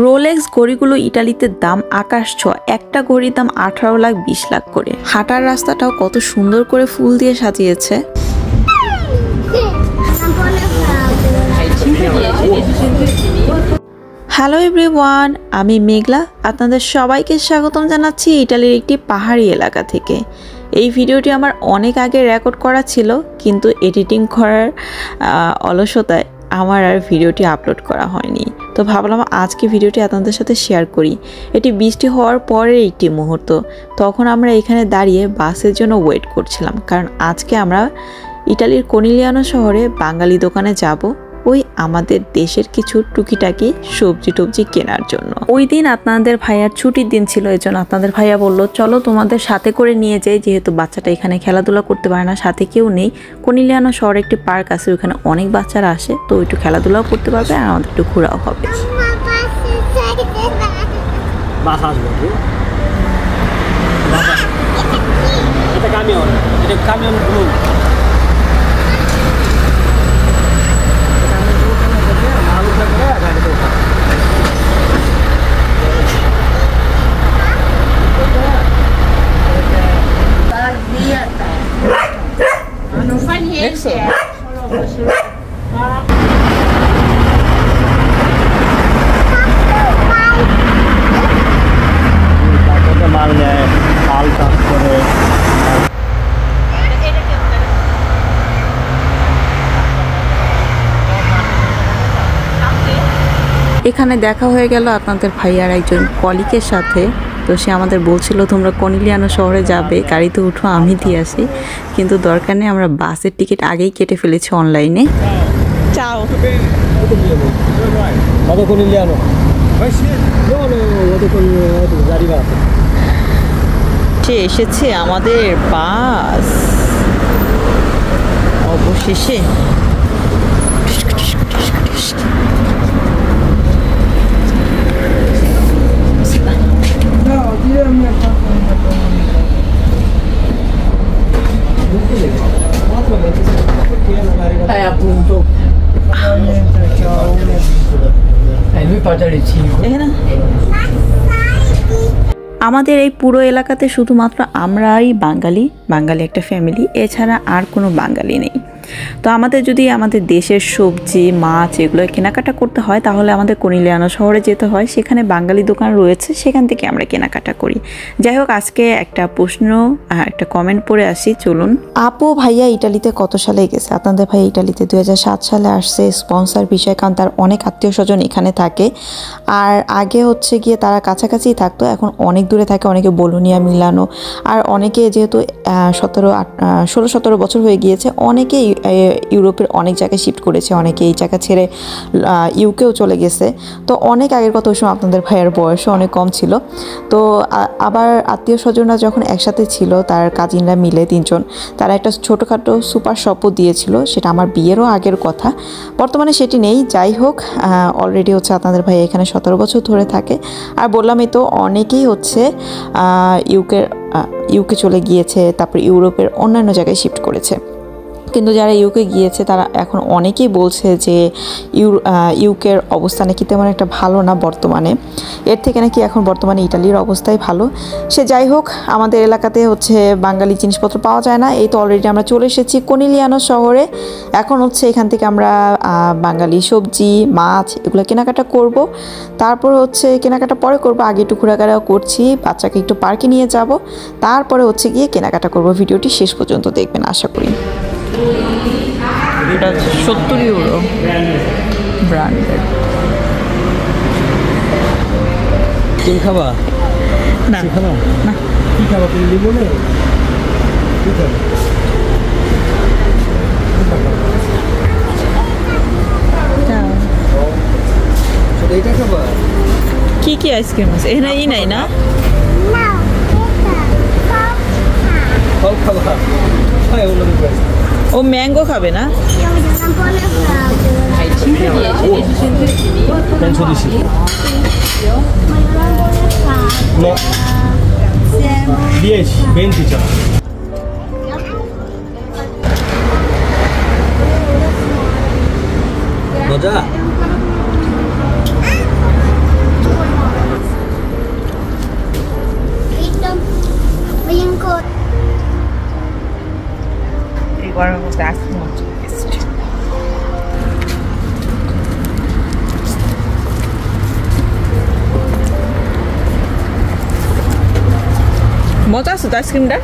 Rolex ঘড়িগুলো ইটালিতে দাম আকাশ ছোঁয়া, একটা ঘড়ির দাম 18 লাখ 20 লাখ করে। হাঁটার রাস্তাটাও কত সুন্দর করে ফুল দিয়ে সাজিয়েছে। হ্যালো এভরিওয়ান, আমি মেঘলা, আপনাদের সবাইকে স্বাগতম জানাচ্ছি ইটালির একটি পাহাড়ি এলাকা থেকে। এই ভিডিওটি আমার অনেক আগে রেকর্ড করা ছিল, কিন্তু এডিটিং করার অলসতায় আমার আর ভিডিওটি আপলোড করা হয়নি। তো ভাবলাম আজকে ভিডিওটি আপনাদের সাথে শেয়ার করি। এটি বৃষ্টি হওয়ার পরের একটি মুহূর্ত। তখন আমরা এখানে দাঁড়িয়ে বাসের জন্য ওয়েট করছিলাম, কারণ আজকে আমরা ইটালির কোনিলিয়ানো শহরে বাঙালি দোকানে যাব ওই আমাদের দেশের কিছু টুকিটাকি সবজি টবজি কেনার জন্য। ওই দিন আপনাদের ভাইয়ার ছুটির দিন ছিল, এই জন্য আপনাদের ভাইয়া বললো চলো তোমাদের সাথে করে নিয়ে যাই, যেহেতু বাচ্চাটা এখানে খেলাধুলা করতে পারে না, সাথে কেউ নেই। কোনিলিয়ানো শহরে একটি পার্ক আছে, ওখানে অনেক বাচ্চারা আসে, তো একটু খেলাধুলাও করতে পারবে আর আমাদের একটু ঘোরাও হবে। Non fa niente. এখানে দেখা হয়ে গেল আপনাদের ভাইয়ার একজন কলিগের সাথে। তো সে আমাদের বলছিল তোমরা কোনিলিয়ানো শহরে যাবে, গাড়িতে উঠো আমি দিয়ে আসি, কিন্তু দরকার নেই, আমরা বাসের টিকিট আগেই কেটে ফেলেছি অনলাইনে। চাও সে এসেছে আমাদের বাস অবশেষে। আমাদের এই পুরো এলাকাতে শুধুমাত্র আমরাই বাঙালি একটা ফ্যামিলি, এছাড়া আর কোনো বাঙালি নেই। তো আমাদের যদি আমাদের দেশের সবজি মাছ এগুলো কেনাকাটা করতে হয়, তাহলে আমাদের কোনিলিয়ানো শহরে যেতে হয়, সেখানে বাঙালি দোকান রয়েছে, সেখান থেকে আমরা কেনাকাটা করি। যাই হোক, আজকে একটা প্রশ্ন একটা কমেন্ট পড়ে আসি, চলুন। আপু ভাইয়া ইটালিতে কত সালে গেছে? আপনাদের ভাইয়া ইটালিতে 2007 সালে আসছে স্পন্সর বিষয়, কারণ তার অনেক আত্মীয় স্বজন এখানে থাকে। আর আগে হচ্ছে গিয়ে তারা কাছাকাছিই থাকতো, এখন অনেক দূরে থাকে, অনেকে বোলোনিয়া মিলানো, আর অনেকে যেহেতু 16-17 বছর হয়ে গিয়েছে, অনেকে ইউরোপের অনেক জায়গায় শিফট করেছে, অনেকে এই জায়গা ছেড়ে ইউকেও চলে গেছে। তো অনেক আগের কথা, ওই সময় আপনাদের ভাইয়ের বয়সও অনেক কম ছিল। তো আবার আত্মীয় স্বজনরা যখন একসাথে ছিল, তার কাজিনরা মিলে 3 জন, তারা একটা ছোটোখাটো সুপার শপও দিয়েছিল, সেটা আমার বিয়েরও আগের কথা। বর্তমানে সেটি নেই। যাই হোক, অলরেডি হচ্ছে আপনাদের ভাই এখানে 17 বছর ধরে থাকে। আর বললামই তো, অনেকেই হচ্ছে ইউকে চলে গিয়েছে, তারপর ইউরোপের অন্যান্য জায়গায় শিফট করেছে। কিন্তু যারা ইউকে গিয়েছে তারা এখন অনেকেই বলছে যে ইউকের অবস্থা নাকি তেমন একটা ভালো না বর্তমানে, এর থেকে নাকি এখন বর্তমানে ইটালির অবস্থাই ভালো। সে যাই হোক, আমাদের এলাকাতে হচ্ছে বাঙালি জিনিসপত্র পাওয়া যায় না। এই তো অলরেডি আমরা চলে এসেছি কোনিলিয়ানো শহরে। এখন হচ্ছে এখান থেকে আমরা বাঙালি সবজি মাছ এগুলো কেনাকাটা করব। তারপর হচ্ছে কেনাকাটা পরে করব, আগে একটু ঘোরাঘোরাও করছি, বাচ্চাকে একটু পার্কে নিয়ে যাব, তারপরে হচ্ছে গিয়ে কেনাকাটা করব। ভিডিওটি শেষ পর্যন্ত দেখবেন আশা করি। এটা 70 ইউরো ব্র্যান্ডেড। তুমি খাবা না না, কি খাবা তুমি? লিবো না, কি খাবা? এইটা খাবা? কি আইসক্রিম আছে এখানে? ই নাই না, ফল খাবা? হ্যাঁ, ওগুলো দিতে পারি। ও ম্যাঙ্গো খাবে না? Penso di sì. No. 10, 20 già. মজা? মজা আছে তো আইসক্রিমটা।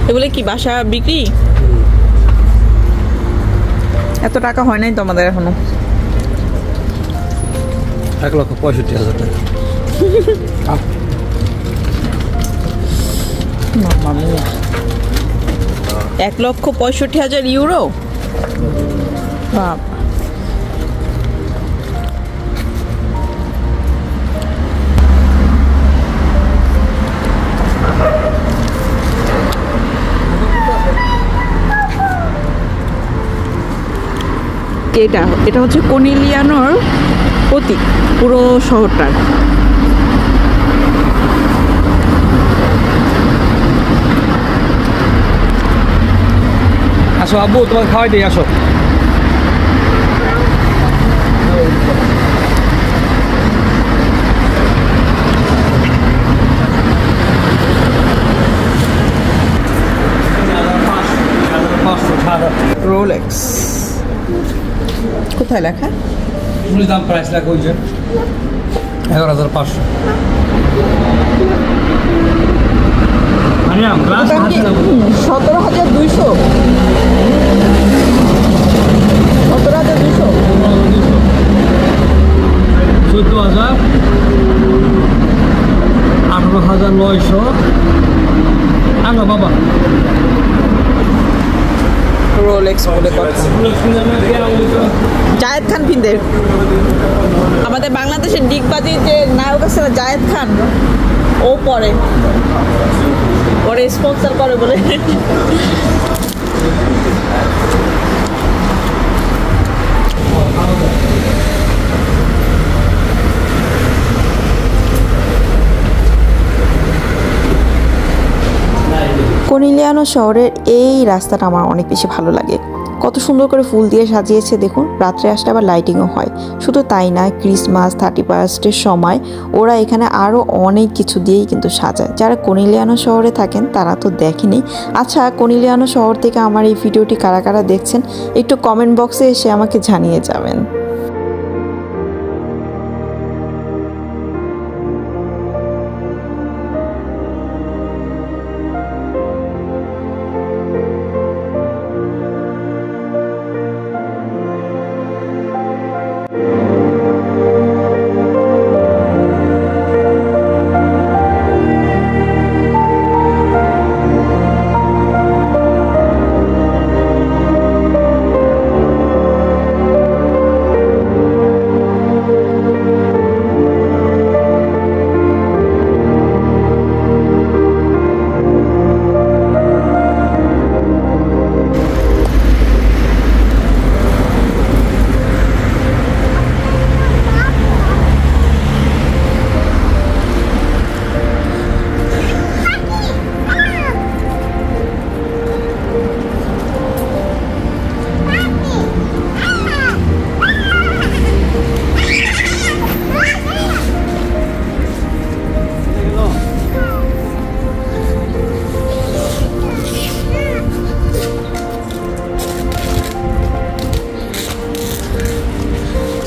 এগুলো কি বাসা বিক্রি? এত টাকা হয় নাই তো আমাদের এখনো। 1,65,000 টাকা। 1,65,000 ইউরো। বাপ, এটা হচ্ছে কোনিলিয়ানোর প্রতীক পুরো শহরটার। আসো আব্বু, তোমার খাওয়াই দিই, আসো। রোলেক্স কোথায় লেখা? দাম প্রাইস লেখা ওই যে 11,500। 17,200। 17,200। 14,000, 18,900। আনো বাবা। রোলেক্স বলে কথা। জায়েদ খান পিন্দে, আমাদের বাংলাদেশের ডিগবাজির যে নায়ক আছে না জায়েদ খান, ও পরে স্পন্সর করে বলে। কোনিলিয়ানো শহরের এই রাস্তাটা আমার অনেক বেশি ভালো লাগে। কত সুন্দর করে ফুল দিয়ে সাজিয়েছে দেখুন। রাত্রে আসলে আবার লাইটিংও হয়। শুধু তাই না, ক্রিসমাস 31স্টের সময় ওরা এখানে আরও অনেক কিছু দিয়েই কিন্তু সাজায়। যারা কোনিলিয়ানো শহরে থাকেন তারা তো দেখেনি। আচ্ছা, কোনিলিয়ানো শহর থেকে আমার এই ভিডিওটি কারা কারা দেখছেন একটু কমেন্ট বক্সে এসে আমাকে জানিয়ে যাবেন।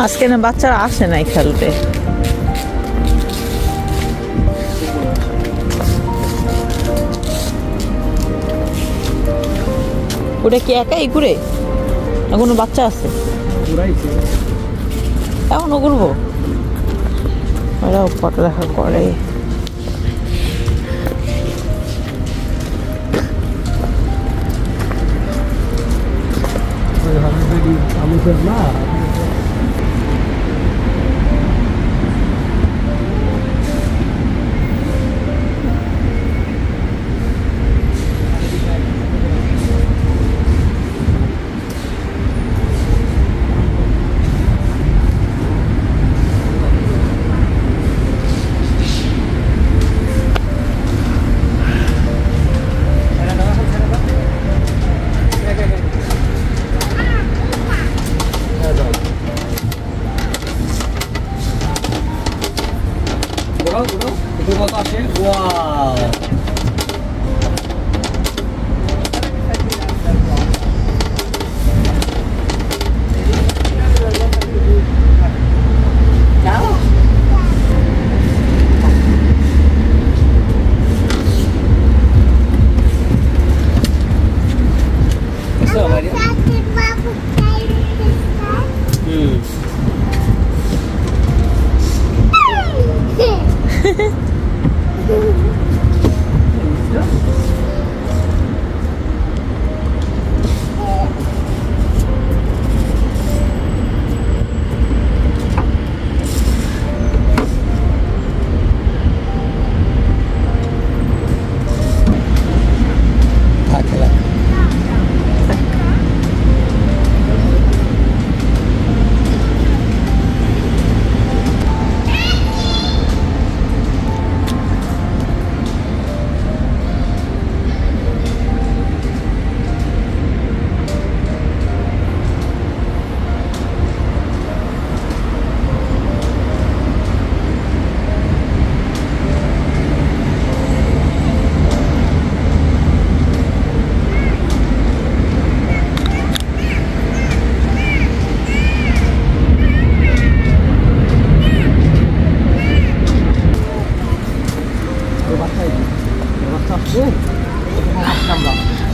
আজকে না বাচ্চারা আসে নাই খেলতে। ওটা কি একাই ঘুরে? এখনো বাচ্চা আছে? এখনো ঘুরবো? ওরাও পড়ালেখা করে।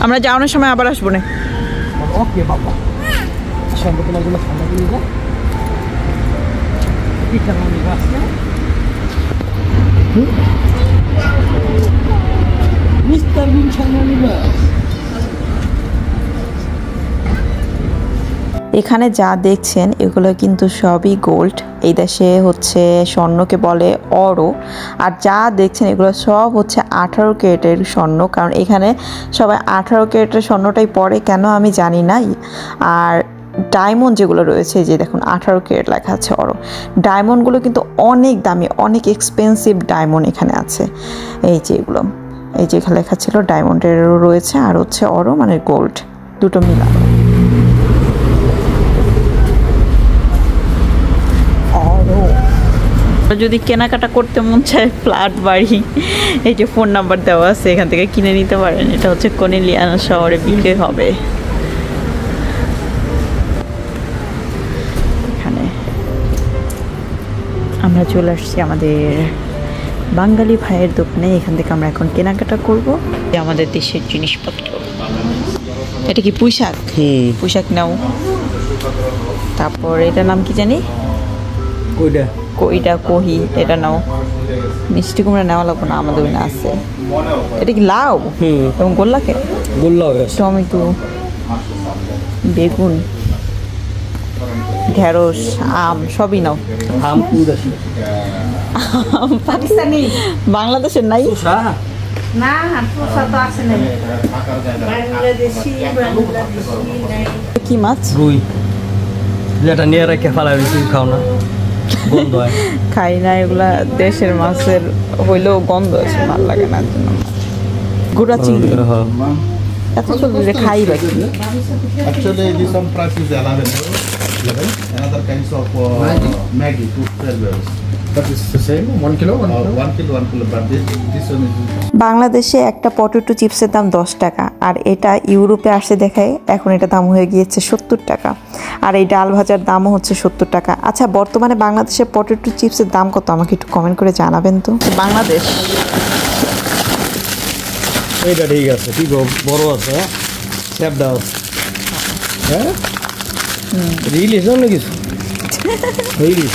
আমরা যাওয়ানোর সময় আবার আসবো না। ওকে বাবা, সম্ভব তোমার জন্য ঠান্ডা করে নিবো। কি কেমন নিবো আজকে? মিস্টার বিন ঠান্ডা নিবো। এখানে যা দেখছেন এগুলো কিন্তু সবই গোল্ড। এই দেশে হচ্ছে স্বর্ণকে বলে অরো, আর যা দেখছেন এগুলো সব হচ্ছে 18 ক্যারেটের স্বর্ণ। কারণ এখানে সবাই 18 ক্যারেটের স্বর্ণটাই পরে, কেন আমি জানি না। আর ডায়মন্ড যেগুলো রয়েছে, যে দেখুন 18 ক্যারেট লেখা আছে অরো, ডায়মন্ডগুলো কিন্তু অনেক দামি, অনেক এক্সপেন্সিভ ডায়মন্ড এখানে আছে। এই যে এগুলো, এই যে এখানে লেখা ছিল ডায়মন্ডেরও রয়েছে, আর হচ্ছে অরো মানে গোল্ড, দুটো মিলানো। যদি কেনাকাটা করতে মন চায়, ফ্ল্যাট বাড়ি, এই যে ফোন নাম্বার দেওয়া আছে, এখান থেকে কিনে নিতে পারেন। এটা হচ্ছে কর্নেলিয়ানো শহরে বিক্রি হবে। এখানে আমরা চলে আসছি আমাদের বাঙালি ভাইয়ের দোকানে। এখান থেকে আমরা এখন কেনাকাটা করব আমাদের দেশের জিনিসপত্র। এটা কি পুঁইশাক? পুঁইশাক নাও। তারপর এটার নাম কি জানি, কইটা কহি, এটা নাও। মিষ্টি কুমড়া নেওয়া লাগবো না, আমাদের ওখানে আছে। এটা কি লাউ এবং গোল্লাকে? গোল্লা, টমেটো, বেগুন, ঢেঁড়স, আম সবই নাও। আম পাকিস্তানি, বাংলাদেশের নাই না, তো আছে না। কি মাছ? রুই। যেটা নিয়ে রেখে ফেলা হয়েছে, খাও না, গন্ধ হয়। খাই না এগুলা, দেশের মাছের হইলেও গন্ধ আছে, ভালো লাগে না। গুড়া চিংড়ি এত চলবে, খাই বাকি। Actually, this one price is 11. Another kinds of Maggi, 12 euros. But it's the same, 1 kilo, 1 kilo. But this one is. বাংলাদেশে একটা পটেটো চিপসের দাম 10 টাকা, আর এটা ইউরোপে আসে দেখায় এখন এটা দাম হয়ে গিয়েছে 70 টাকা। আর এই ডাল ভাজার দামও হচ্ছে 70 টাকা। আচ্ছা, বর্তমানে বাংলাদেশে পটেটো চিপসের দাম কত আমাকে একটু কমেন্ট করে জানাবেন তো। বাংলাদেশ এইটা ঠিক আছে, ঠিক বড় আছে, স্যাপডা আছে। হ্যাঁ, ইলিশ না কিছু, ইলিশ।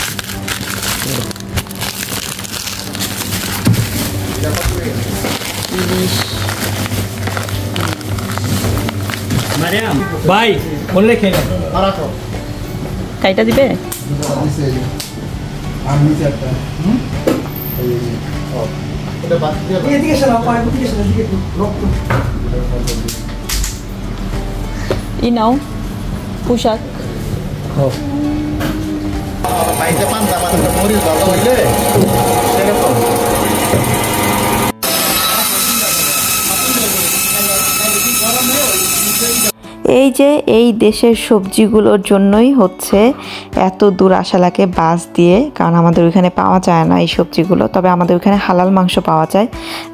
ভাই মনে রেখে কাইটা দিবে। ই নাও পোশাক। এই যে এই দেশের সবজিগুলোর জন্যই হচ্ছে এত দূর আসা লাগে বাস দিয়ে, কারণ আমাদের ওইখানে পাওয়া যায় না এই সবজিগুলো। তবে আমাদের ওইখানে হালাল মাংস পাওয়া যায়।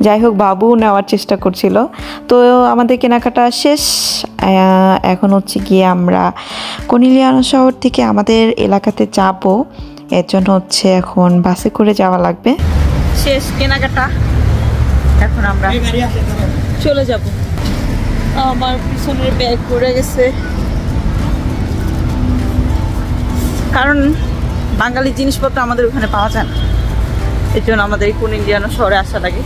যাই হোক, বাবু নেওয়ার চেষ্টা করছিল, তো আমাদের কেনাকাটা শেষ। এখন হচ্ছে গিয়ে আমরা কর্নেলিয়ানো শহর থেকে আমাদের এলাকাতে যাব, এর জন্য হচ্ছে এখন বাসে করে যাওয়া লাগবে। শেষ কেনাকাটা, এখন আমরা চলে যাব। আমার পিছনের ব্যাগ পড়ে গেছে, কারণ বাঙালি জিনিসপত্র আমাদের ওখানে পাওয়া যায় না, এর জন্য আমাদের এই কর্নেলিয়ানো শহরে আসা লাগে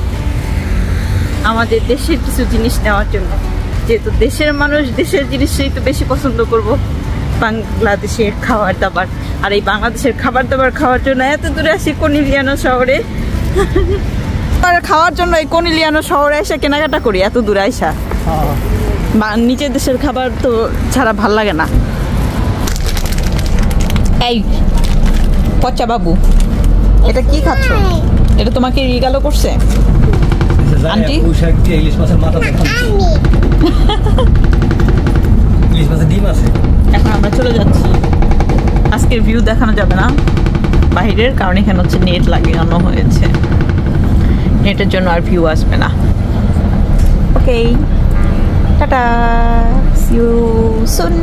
আমাদের দেশের কিছু জিনিস নেওয়ার জন্য। যেহেতু দেশের মানুষ দেশের জিনিসই তো বেশি পছন্দ করব, বাংলাদেশের খাবার দাবার। আর এই বাংলাদেশের খাবার দাবার খাওয়ার জন্য এত দূরে আসি কর্নেলিয়ানো শহরে, খাওয়ার জন্য এই কর্নেলিয়ানো শহরে এসে কেনাকাটা করি, এত দূরে আসা। নিজের দেশের খাবার তো ছাড়া ভাল লাগে না। এই পচা বাবু, এটা কি খাচ্ছ? এটা তোমাকে রিগালো করছে আন্টি? ইলিশ মাছের মাথা, ইলিশ মাছের ডিম আছে। এখন আমরা চলে যাচ্ছি। আজকের ভিউ দেখানো যাবে না বাইরের, কারণ এখানে হচ্ছে নেট লাগানো হয়েছে, নেটের জন্য আর ভিউ আসবে না। ওকে, টাটা, সি ইউ সুন।